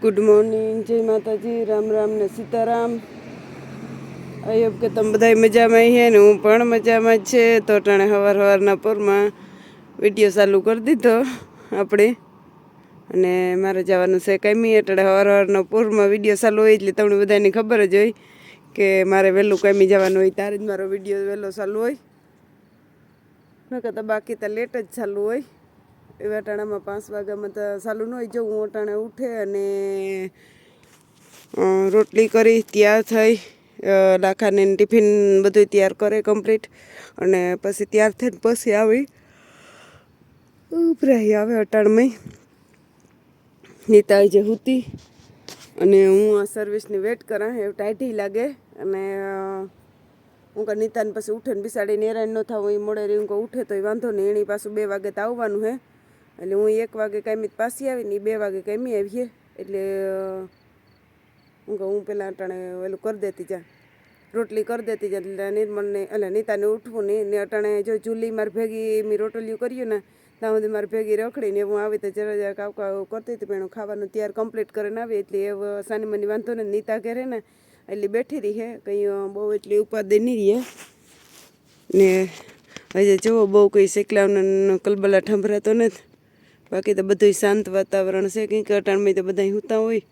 Good morning, जय माता जी, राम राम ने सीताराम। आई होप के तम बधाई मजा में है ने हूँ पण मजा में छे। तो टाणे हवार हवाરના પોરમાં વિડીયો ચાલુ કરી દીધો આપણે અને મારે જવાનું છે કામી એટલે હવાર હવારના પોરમાં વિડીયો ચાલુ હોય એટલે તમને બધાને ખબર જ હોય કે મારે વહેલું કામી જવાનું હોય ત્યારે જ મારો વિડીયો વહેલો ચાલુ હોય, નકર તો બાકી તો લેટ જ ચાલુ હોય। એવા ટાણામાં 5 વાગ્યામાં તો ચાલુ ન હોય। જો હું અટાણે ઉઠે અને રોટલી કરી તૈયાર થઈ, લાખાને ટિફિન બધું તૈયાર કરે કમ્પ્લીટ અને પછી તૈયાર થઈને પછી આવી ઉભરાઈ આવે અટાણમાં નીતા જે હુતી અને હું આ સર્વિસની વેટ કરા એવું ટાઈટી લાગે અને હું કે નીતાને પછી ઉઠે ને બિસાડીને હેરાન ન થાવ એ મોડે રહી હું ઉઠે તો એ વાંધો નહીં, એની પાછું 2 વાગે તો આવવાનું હે એટલે હું 1 વાગે કાંઈ પાછી આવીને 2 વાગે કાંઈ આવીએ એટલે હું પહેલાં અટાણે ઓલું કરી દેતી જા, રોટલી કરી દેતી જા એટલે નિર્મળને એટલે નીતાને ઉઠવું નહીં ને અટાણે જો ચૂલી મારી ભેગી મેં રોટલીઓ કર્યું ને ત્યાં સુધી મારી ભેગી રખડીને હું આવી તો જરા કાવકા કરતી હતી પણ ખાવાનું તૈયાર કમ્પ્લીટ કરીને આવી એટલે એ સાની મની વાંધો ને નીતા ઘરે ને એટલે બેઠી રહી હે, કંઈ બહુ એટલી ઉપાધિ નહીં રહે ને હજી જુઓ બહુ કંઈ શેકલાનો કલબલા ઠંભરાતો નથી, બાકી તો બધું શાંત વાતાવરણ છે, કંઈક અટાણમાં તો બધા સૂતા હોય।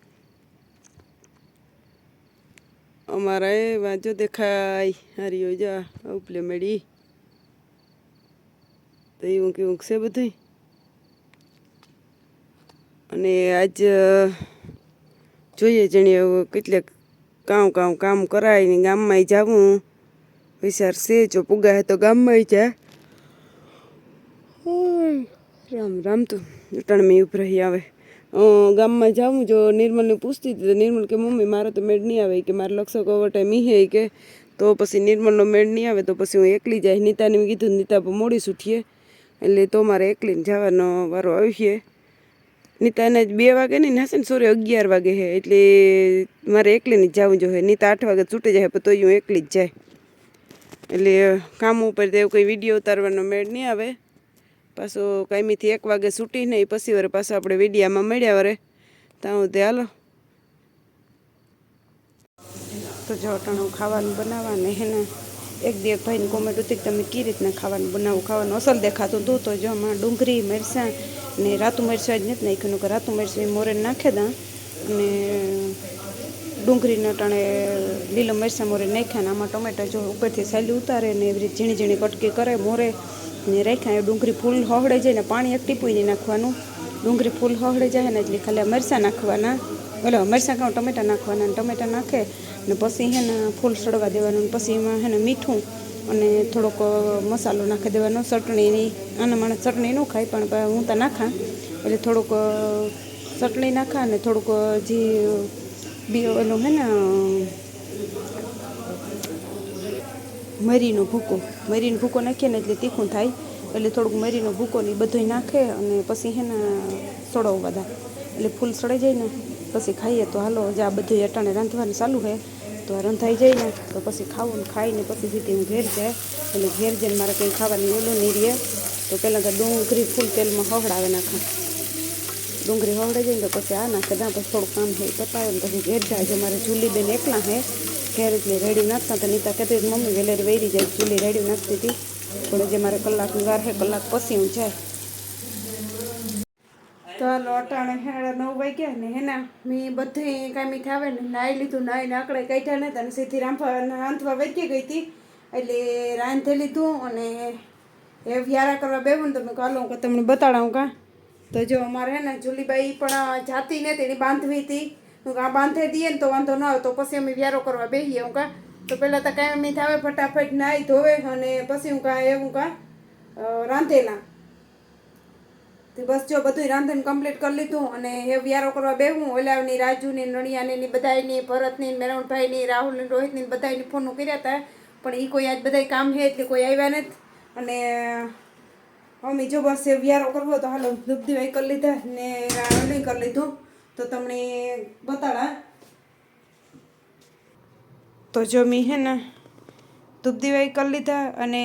અમારા એ વાંચો દેખાય હારી જા ઉપલે મેળી તો એવું કેવું છે બધું। અને આજ જોઈએ જણીએ કેટલાક કામ કરાય ને ગામમાં જાવું વિચાર છે, જો પુગા તો ગામમાં જાય। રામ રામ તો અટાણમાં ઉભરાઈ આવે ગામમાં જાઉં જો નિર્મલને પૂછતી હતી તો નિર્મલ કે મમ્મી મારો તો મેળ નહીં આવે કે મારે લક્ષક ઓવર ટાઈમ હે કે તો પછી નિર્મલનો મેળ નહીં આવે તો પછી હું એકલી જાય। નીતાને મેં કીધું નીતા મોડી છૂટીએ એટલે તો મારે એકલીને જવાનો વારો આવીએ। નીતાને 2 વાગે નહીં હશે ને સોરી 11 વાગે હે એટલે મારે એકલીને જ જવું જોઈએ। નીતા 8 વાગે છૂટી જાય પણ તોય હું એકલી જ જાય એટલે કામ ઉપર તો એવું કંઈ વિડીયો ઉતારવાનો મેળ નહીં આવે। પાછું કાયમીથી 1 વાગે છૂટી નહીં પછી વરે પાછું આપણે વિડીયામાં મળ્યા વરે ત્યાં તે હાલો તો જો અટાણું ખાવાનું બનાવવાને હે ને એક ભાઈને કોમેન્ટ હતી કે તમે કઈ રીતના ખાવાનું બનાવો, ખાવાનું અસલ દેખાતું હતું તો જો આમાં ડુંગળી મરચાં ને રાતું મરચાં જ નથી નાખ્યું કે રાતું મરચાં મોરે નાખે દા અને ડુંગળીને અટાણે લીલા મરચાં મોરે નાખ્યા ને આમાં ટમેટા જો ઉપરથી સાલી ઉતારે ને એવી રીતે ઝીણી ઝીણી કટકી કરે મોરે ને રાખ્યા। ડુંગળી ફૂલ હવડે જાય ને પાણી એક ટીપું નહીં નાખવાનું, ડુંગળી ફૂલ હવડે જાય ને એટલે ખાલી મરચાં નાખવાના, ઓલો મરચાં કહું ટમેટા નાખવાના, ટમેટા નાખે ને પછી હે ને ફૂલ સડવા દેવાનું, પછી એમાં હે ને મીઠું અને થોડોક મસાલો નાખી દેવાનો ચટણીની, આના માણસ ચટણી ન ખાય પણ હું તો નાખા એટલે થોડુંક ચટણી નાખા અને થોડુંક જે ઓલું હે ને મરીનો ભૂકો નાખીએ ને એટલે તીખું થાય એટલે થોડુંક મરીનો ભૂકો ને બધું નાખે અને પછી હે ને સડવવા દા એટલે ફૂલ સડાઈ જાય ને પછી ખાઈએ તો હાલો જ આ બધું અટાણે રાંધવાનું ચાલુ છે તો રંધાઈ જાય ને તો પછી ખાવું ને ખાઈને પછી સીધી હું ઘેર જાય એટલે ઘેર જઈને મારે કંઈ ખાવાની ઓલું નહીં રહે તો પહેલાં તો ડુંગળી ફૂલ તેલમાં હવડાવે નાખા, ડુંગળી હવડાઈ જાય ને તો પછી આ નાખે ત્યાં પછી થોડું કામ છે પતાવે ને પછી ઘેર જાય જો મારે ચૂલી બેન એકલા હે ઘેર એટલે રેડી નાખતા તો નીતા કહેતી મમ્મી વેલેરી વૈરી જાય ચૂલી રેડી નાખતી હતી થોડે જે મારે કલાકની વાર છે કલાક પછી હું જાય તો હાલો અટાણે 9:30 વાગ્યા ને હેના મેં બધી કામી થાવે ને નાહી લીધું, નાહીને આકડે કાઢ્યા ને તને સીધી રાંધવા વેચી ગઈ હતી એટલે રાંધી લીધું અને એ વ્યારા કરવા બેવું ને તમે કાલો હું તમને બતાડાવું કાં તો જો અમારે હે ને જુલીબાઈ પણ જાતી નથી એની બાંધવી હતી હું આ બાંધી દઈએ ને તો વાંધો ન આવે તો પછી અમે વ્યારો કરવા બેસીએ હું કાં તો પહેલાં તો કાંઈ અમે થાવે ફટાફટ નાહી ધોવે અને પછી હું કાં એવું કાં રાંધેલા તો બસ જો બધું રાંધણ કમ્પ્લીટ કરી લીધું અને એ વ્યારો કરવા બેહું ઓલાવની રાજુની નણિયાની બધાની ભરતની મેરવણભાઈની રાહુલની રોહિતની બધાની ફોન કર્યા હતા પણ એ કોઈ આજ બધા કામ છે એટલે કોઈ આવ્યા નથી અને મમ્મી જો બસ એ વ્યારો કરવો તો હાલો દૂધદીવાઈ કરી લીધા ને રાવણી કરી લીધું તો તમને બતાડા તો જો મેં હે ને દૂધદીવાઈ કરી લીધા અને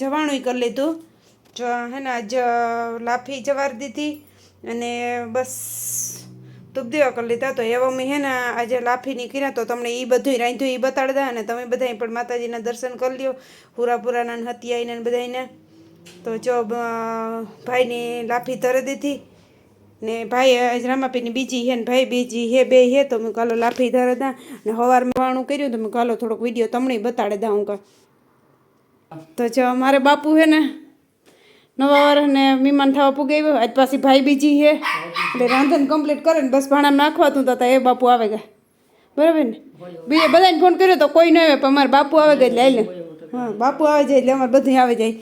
જવાણું કરી લીધું જો હે ને આજ લાફી જવાર દીધી અને બસ ધૂપ દેવા કરી લીધા. તો એવા મેં હે ને આજે લાફીની કર્યા તો તમને એ બધું રાંધ્યું એ બતાડી દા. અને તમે બધા પણ માતાજીના દર્શન કરી લ્યો, પૂરાના હતિયાઈને બધાને. તો જો ભાઈની લાફી ધરી દીધી ને ભાઈ રામાપીની બીજી હે ને ભાઈ બીજી હે, બે હે. તો મેં કાલો લાફી ધરે દા ને સવારમાં વાણું કર્યું તો મેં કાલો થોડોક વિડીયો તમને બતાડે દા હું. તો જો મારે બાપુ હે ને નવા વર્ષને મહેમાન થવા પુગાવ્યો. આજ પાછી ભાઈ બીજી હે એટલે રાંધણ કમ્પ્લીટ કરે ને બસ ભાણામાં નાખવાતું તો એ બાપુ આવે ગયા. બરાબર ને? બીજે બધાને ફોન કર્યો તો કોઈ ન આવે, પણ અમારે બાપુ આવે ગયા એટલે આવીને હા બાપુ આવે જાય એટલે અમારે બધું આવે જાય.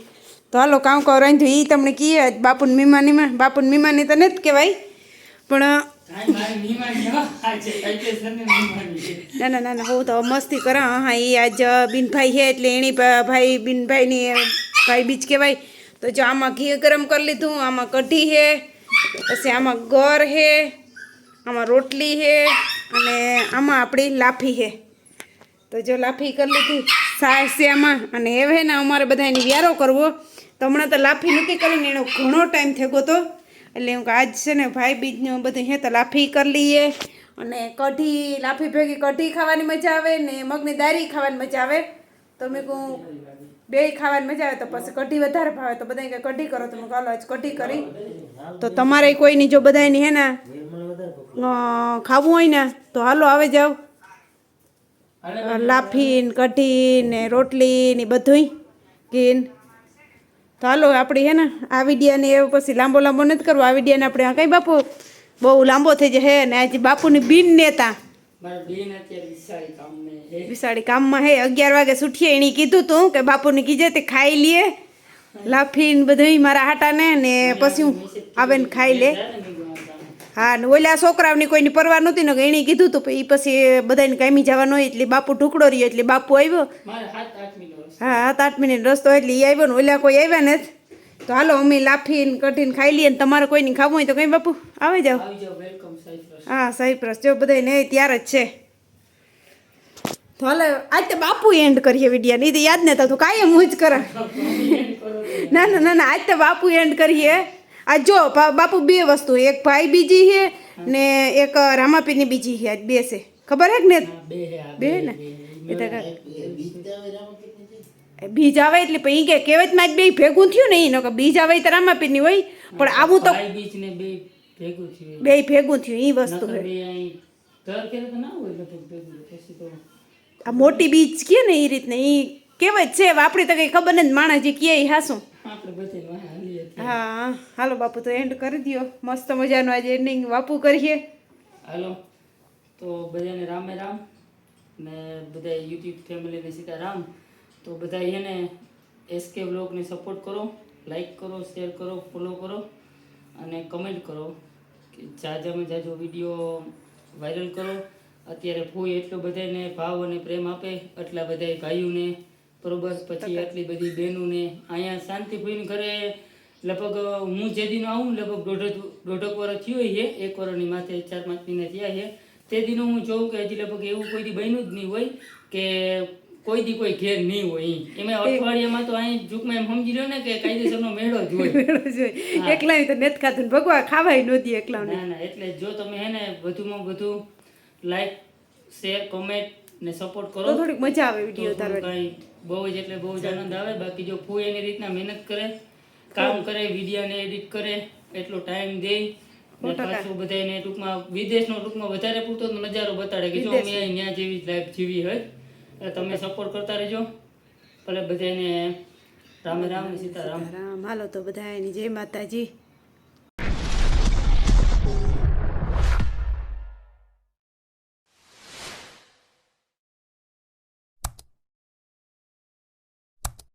તો હાલો કામ કરો રાંધ્યું એ તમને કહીએ. બાપુની મીમાનીમાં બાપુની મીમાની તો નથી કહેવાય પણ ના ના ના હું તો મસ્તી કરા. હા એ આજ બિનભાઈ છે એટલે એની ભાઈ બિનભાઈની ભાઈ બીજ કહેવાય. તો જો આમાં ઘી ગરમ કરી લીધું, આમાં કઢી છે, પછી આમાં ગોળ છે, આમાં રોટલી છે અને આમાં આપણી લાફી છે. તો જો લાફી કરી લીધી, સાસ છે આમાં. અને હવે ને અમારે બધા એની વ્યારો કરવો. તો હમણાં તો લાફી નથી કરીને એનો ઘણો ટાઈમ થઈ ગયો તો એટલે હું આજ છે ને ભાઈ બીજનું બધું હે તો લાફી કરી લઈએ. અને કઢી લાફી ભેગી કઢી ખાવાની મજા આવે ને મગની દારી ખાવાની મજા આવે. તો મેં કહું બે ખાવાની મજા આવે તો પછી કઢી વધારે ભાવે. તો બધા કઢી કરો તો મેં કાલો આજ કઢી કરી. તો તમારે કોઈની જો બધાની હે ને ખાવું હોય ને તો હાલો આવે જાઓ. લાફી ને કઢી ને રોટલી ને બધુંય કીન. તો હાલો આપણી હે ને આ વિડીયાને એવું પછી લાંબો નથી કરવો. આ વિડીયાને આપણે આ કંઈ બાપુ બહુ લાંબો થઈ જાય હે ને. આજે બાપુની બિન નેતા વિશાળી કામમાં હે. 11 વાગે છૂટીએ એણે કીધું તું કે બાપુને કીજે તે ખાઈ લઈએ લાફીને બધું મારા હાટાને ને પછી હું આવે ને ખાઈ લે. હા ને ઓલા છોકરાઓની કોઈની પરવા નહોતી ને એણે કીધું તું એ પછી બધાને કામી જવાનું હોય એટલે બાપુ ઢુકડો રહ્યો એટલે બાપુ આવ્યો. હા 7-8 મિનિટ રસ્તો એટલે એ આવ્યો ને ઓલા કોઈ આવ્યા નથી. તો હાલો અમે લાફીને કઢીને ખાઈ લઈએ. ને તમારે કોઈને ખાવું હોય તો કંઈ બાપુ આવે જાઓ. હા સાઈપ્રસ જો બધા ને ત્યાર જ છે. તો હાલો આજ તો બાપુ એન્ડ કરીએ વિડીયો. નહીં તો યાદ નહીં થતું કાંઈ હું જ કરા. ના ના ના ના આજ તો બાપુ એન્ડ કરીએ. આ જો બાપુ બે વસ્તુ, એક ભાઈ બીજી છે ને એક રામાપીની બીજી છે. આજ બે છે ખબર હે ને? બે ને બીજ આવે એટલે પછી કે કહેવતમાં જ બે ભેગું થયું ને એને બીજ આવે તો રામાપીરની હોય. પણ આવું તો બે ભેગું થયું એ વસ્તુ છે. આ મોટી બીજ કે ને એ રીતને એ કહેવત છે. આપણે તો કંઈ ખબર નથી માણસ જે કહે એ હાસું. હા હાલો બાપુ તો એન્ડ કરી દો. મસ્ત મજાનું આજે એન્ડિંગ બાપુ કરીએ. હાલો તો બધાને રામે રામ ને બધા યુટ્યુબ ફેમિલીને સીતારામ. તો બધા એને SK વ્લોગને સપોર્ટ કરો, લાઈક કરો, શેર કરો, ફોલો કરો અને કમેન્ટ કરો કે જાજામાં જાજો વિડીયો વાયરલ કરો. અત્યારે ફૂઈ એટલો બધાને ભાવ અને પ્રેમ આપે એટલા બધા ભાઈઓને બરોબર. પછી આટલી બધી બહેનોને અહીંયા શાંતિભાઈને ઘરે લગભગ હું જે દિનો આવું લગભગ દોઢક વર્ષ થયું છે. 1 વર્ષની માથે 4-5 મહિના થયા છે. તે દિનો હું જોઉં કે હજી લગભગ એવું કોઈ દી બન્યું જ નહીં હોય કે કોઈ દી કોઈ ઘેર નહીં હોય. એમાં અઠવાડિયામાં તો અહીં જૂકમાં એમ સમજી લો ને કે કાયદેસરનો મેળો જ હોય. એકલા તો નથી ખાતું ભગવાન ખાવાય નહોતી એકલા. ના ના એટલે જો તમે હે ને વધુમાં વધુ લાઈક શેર કોમેન્ટ ને સપોર્ટ કરો તો થોડીક મજા આવે વિડીયો ઉતારવાની. બહુ જ એટલે બહુ જ આનંદ આવે. બાકી જો ફૂઈ એની રીતના મહેનત કરે, કામ કરે, વિડીયોને એડિટ કરે, એટલો ટાઈમ દે ને પાછું બધાને ટૂંકમાં વિદેશનો ટૂંકમાં વધારે પૂરતો નજારો બતાડે કે જો અમે અહીંયા જેવી લાઈફ જીવી હોય. તમે સપોર્ટ કરતા રહેજો. ભલે બધાને રામે રામ ને સીતારામ. હાલો તો બધાની જય માતાજી.